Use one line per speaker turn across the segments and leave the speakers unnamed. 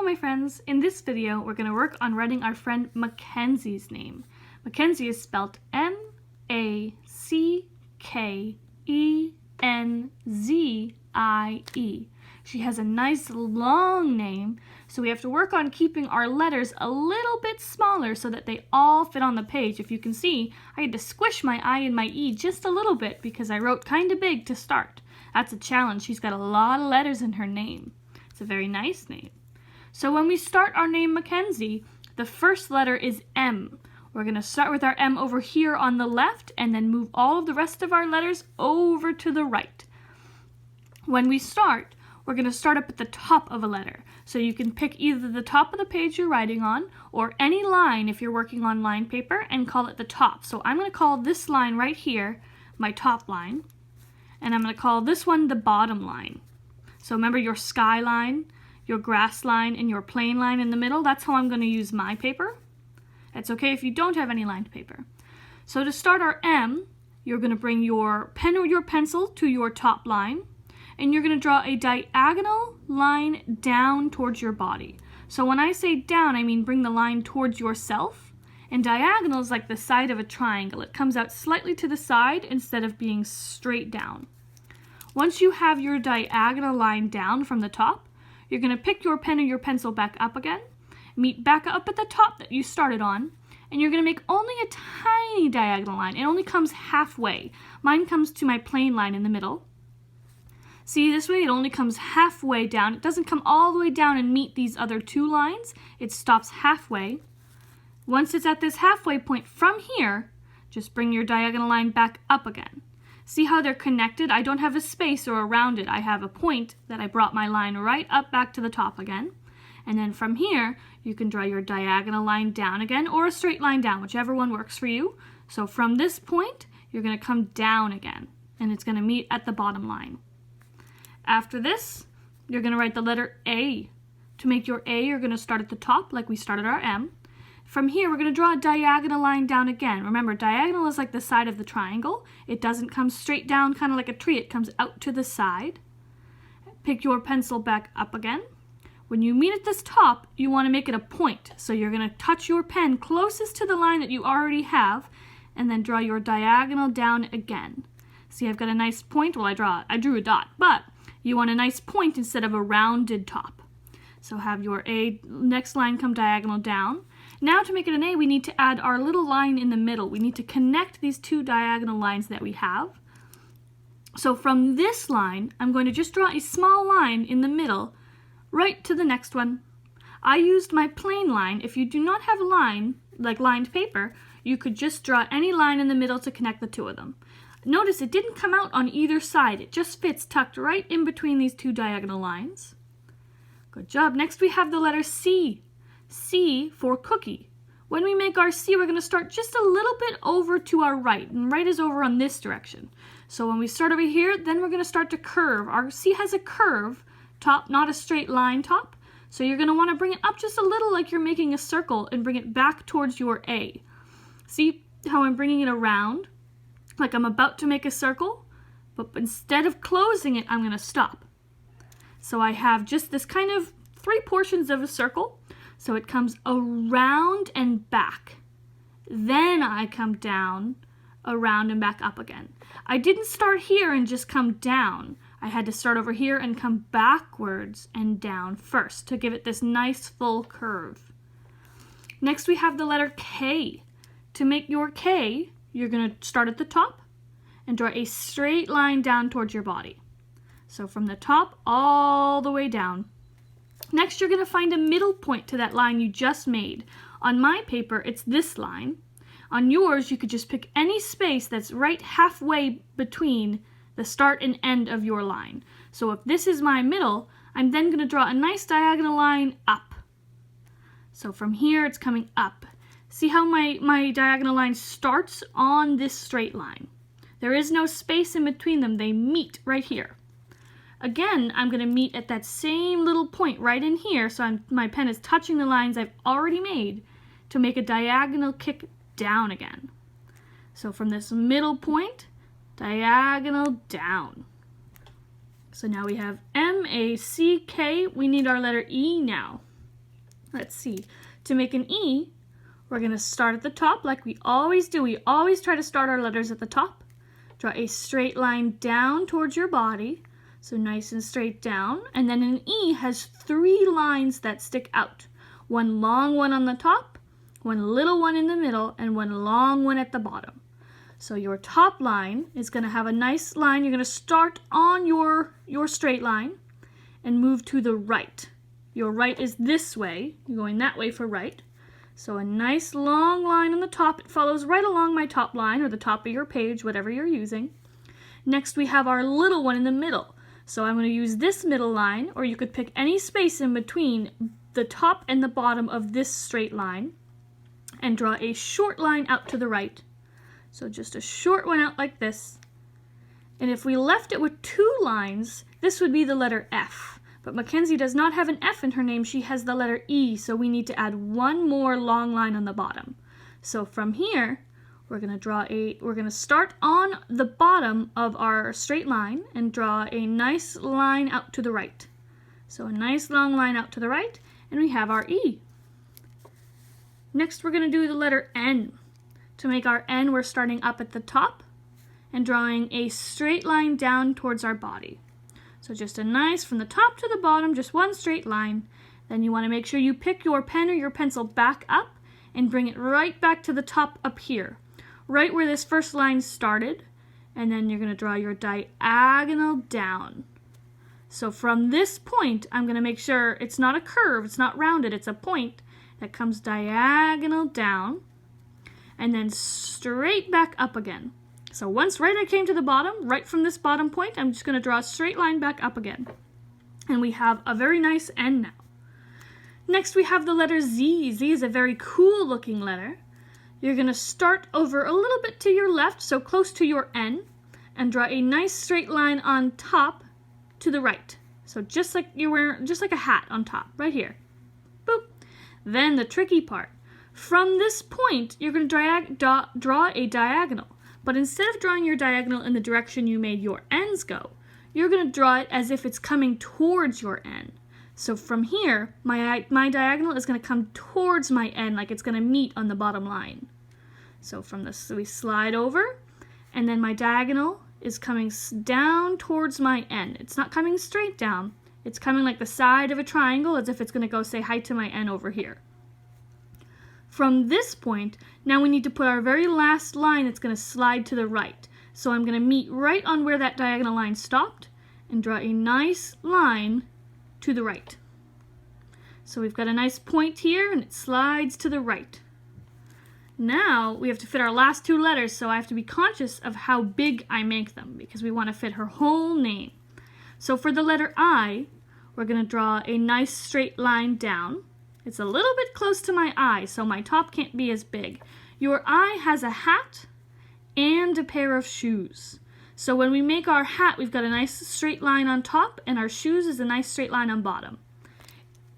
my friends, in this video we're going to work on writing our friend Mackenzie's name. Mackenzie is spelled M-A-C-K-E-N-Z-I-E. She has a nice long name, so we have to work on keeping our letters a little bit smaller so that they all fit on the page. If you can see, I had to squish my I and my E just a little bit because I wrote kind of big to start. That's a challenge. She's got a lot of letters in her name. It's a very nice name. So when we start our name Mackenzie, the first letter is M. We're going to start with our M over here on the left and then move all of the rest of our letters over to the right. When we start, we're going to start up at the top of a letter. So you can pick either the top of the page you're writing on or any line if you're working on line paper and call it the top. So I'm going to call this line right here my top line, and I'm going to call this one the bottom line. So remember your sky line, your grass line, and your plain line in the middle. That's how I'm going to use my paper. It's okay if you don't have any lined paper. So to start our M, you're going to bring your pen or your pencil to your top line, and you're going to draw a diagonal line down towards your body. So when I say down, I mean bring the line towards yourself, and diagonal is like the side of a triangle. It comes out slightly to the side instead of being straight down. Once you have your diagonal line down from the top, you're going to pick your pen or your pencil back up again, meet back up at the top that you started on, and you're going to make only a tiny diagonal line. It only comes halfway. Mine comes to my plain line in the middle. See, this way it only comes halfway down. It doesn't come all the way down and meet these other two lines. It stops halfway. Once it's at this halfway point from here, just bring your diagonal line back up again. See how they're connected? I don't have a space or around it. I have a point that I brought my line right up back to the top again. And then from here, you can draw your diagonal line down again or a straight line down, whichever one works for you. So from this point, you're going to come down again, and it's going to meet at the bottom line. After this, you're going to write the letter A. To make your A, you're going to start at the top like we started our M. From here, we're going to draw a diagonal line down again. Remember, diagonal is like the side of the triangle. It doesn't come straight down kind of like a tree. It comes out to the side. Pick your pencil back up again. When you meet at this top, you want to make it a point. So you're going to touch your pen closest to the line that you already have and then draw your diagonal down again. See, I've got a nice point. Well, I drew a dot, but you want a nice point instead of a rounded top. So have your A next line come diagonal down. Now to make it an A, we need to add our little line in the middle. We need to connect these two diagonal lines that we have. So from this line, I'm going to just draw a small line in the middle right to the next one. I used my plain line. If you do not have a line, like lined paper, you could just draw any line in the middle to connect the two of them. Notice it didn't come out on either side. It just fits tucked right in between these two diagonal lines. Good job. Next we have the letter C. C for cookie. When we make our C, we're going to start just a little bit over to our right, and right is over on this direction. So when we start over here, then we're going to start to curve. Our C has a curve top, not a straight line top. So you're going to want to bring it up just a little like you're making a circle and bring it back towards your A. See how I'm bringing it around? Like I'm about to make a circle, but instead of closing it, I'm going to stop. So I have just this kind of three portions of a circle. So it comes around and back. Then I come down, around and back up again. I didn't start here and just come down. I had to start over here and come backwards and down first to give it this nice full curve. Next we have the letter K. To make your K, you're going to start at the top and draw a straight line down towards your body. So from the top all the way down. Next, you're going to find a middle point to that line you just made. On my paper, it's this line. On yours, you could just pick any space that's right halfway between the start and end of your line. So if this is my middle, I'm then going to draw a nice diagonal line up. So from here, it's coming up. See how my diagonal line starts on this straight line. There is no space in between them. They meet right here. Again, I'm going to meet at that same little point right in here, so my pen is touching the lines I've already made to make a diagonal kick down again. So from this middle point, diagonal down. So now we have M-A-C-K. We need our letter E now. Let's see. To make an E, we're going to start at the top like we always do. We always try to start our letters at the top. Draw a straight line down towards your body. So nice and straight down. And then an E has 3 lines that stick out. One long one on the top, one little one in the middle, and one long one at the bottom. So your top line is going to have a nice line. You're going to start on your straight line and move to the right. Your right is this way. You're going that way for right. So a nice long line on the top. It follows right along my top line or the top of your page, whatever you're using. Next we have our little one in the middle. So I'm going to use this middle line, or you could pick any space in between the top and the bottom of this straight line and draw a short line out to the right. So just a short one out like this. And if we left it with 2 lines, this would be the letter F. But Mackenzie does not have an F in her name, she has the letter E, so we need to add 1 more long line on the bottom. So from here, we're going to start on the bottom of our straight line and draw a nice line out to the right. So a nice long line out to the right, and we have our E. Next we're going to do the letter N. To make our N, we're starting up at the top and drawing a straight line down towards our body. So just a nice, from the top to the bottom, just one straight line. Then you want to make sure you pick your pen or your pencil back up and bring it right back to the top up here, right where this first line started, and then you're going to draw your diagonal down. So from this point, I'm going to make sure it's not a curve, it's not rounded, it's a point that comes diagonal down and then straight back up again. So once I came to the bottom, right from this bottom point, I'm just going to draw a straight line back up again. And we have a very nice N now. Next we have the letter Z. Z is a very cool looking letter. You're going to start over a little bit to your left, so close to your N, and draw a nice straight line on top to the right. So just like a hat on top, right here. Boop. Then the tricky part. From this point, you're going to draw a diagonal. But instead of drawing your diagonal in the direction you made your ends go, you're going to draw it as if it's coming towards your N. So from here, my diagonal is going to come towards my N, like it's going to meet on the bottom line. So from this, we slide over, and then my diagonal is coming down towards my N. It's not coming straight down. It's coming like the side of a triangle, as if it's going to go say hi to my N over here. From this point, now we need to put our very last line that's going to slide to the right. So I'm going to meet right on where that diagonal line stopped and draw a nice line to the right. So we've got a nice point here and it slides to the right. Now we have to fit our last 2 letters, so I have to be conscious of how big I make them because we want to fit her whole name. So for the letter I, we're going to draw a nice straight line down. It's a little bit close to my eye, so my top can't be as big. Your eye has a hat and a pair of shoes. So when we make our hat, we've got a nice straight line on top, and our shoes is a nice straight line on bottom.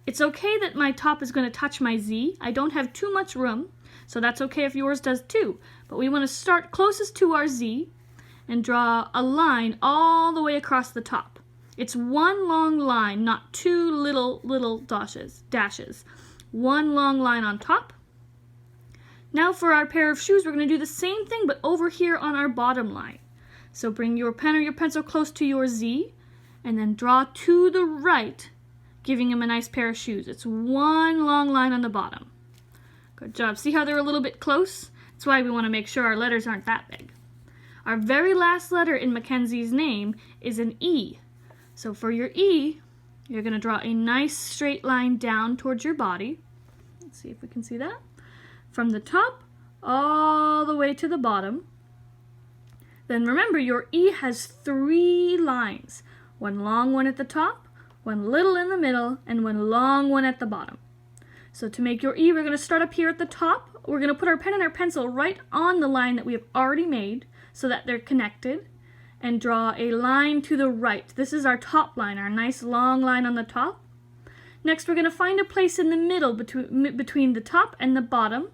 It's okay that my top is going to touch my Z. I don't have too much room, so that's okay if yours does too. But we want to start closest to our Z and draw a line all the way across the top. It's one long line, not 2 little dashes. One long line on top. Now for our pair of shoes, we're going to do the same thing, but over here on our bottom line. So bring your pen or your pencil close to your Z, and then draw to the right, giving him a nice pair of shoes. It's one long line on the bottom. Good job. See how they're a little bit close? That's why we want to make sure our letters aren't that big. Our very last letter in Mackenzie's name is an E. So for your E, you're going to draw a nice straight line down towards your body. Let's see if we can see that. From the top all the way to the bottom. Then remember, your E has 3 lines. One long one at the top, one little in the middle, and one long one at the bottom. So to make your E, we're going to start up here at the top. We're going to put our pen and our pencil right on the line that we have already made so that they're connected. And draw a line to the right. This is our top line, our nice long line on the top. Next, we're going to find a place in the middle between the top and the bottom.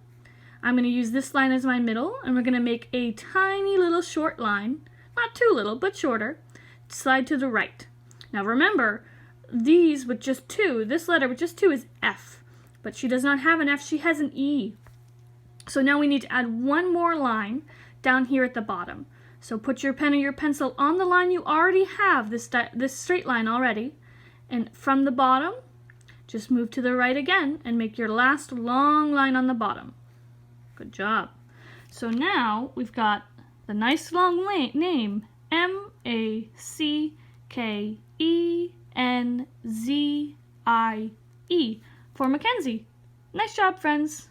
I'm going to use this line as my middle, and we're going to make a tiny little short line, not too little, but shorter, slide to the right. Now remember, these with just 2, this letter with just 2 is F. but she does not have an F, she has an E. So now we need to add one more line down here at the bottom. So put your pen or your pencil on the line you already have, this straight line already, and from the bottom, just move to the right again and make your last long line on the bottom. Good job. So now we've got the nice long name, M-A-C-K-E-N-Z-I-E, for Mackenzie. Nice job, friends.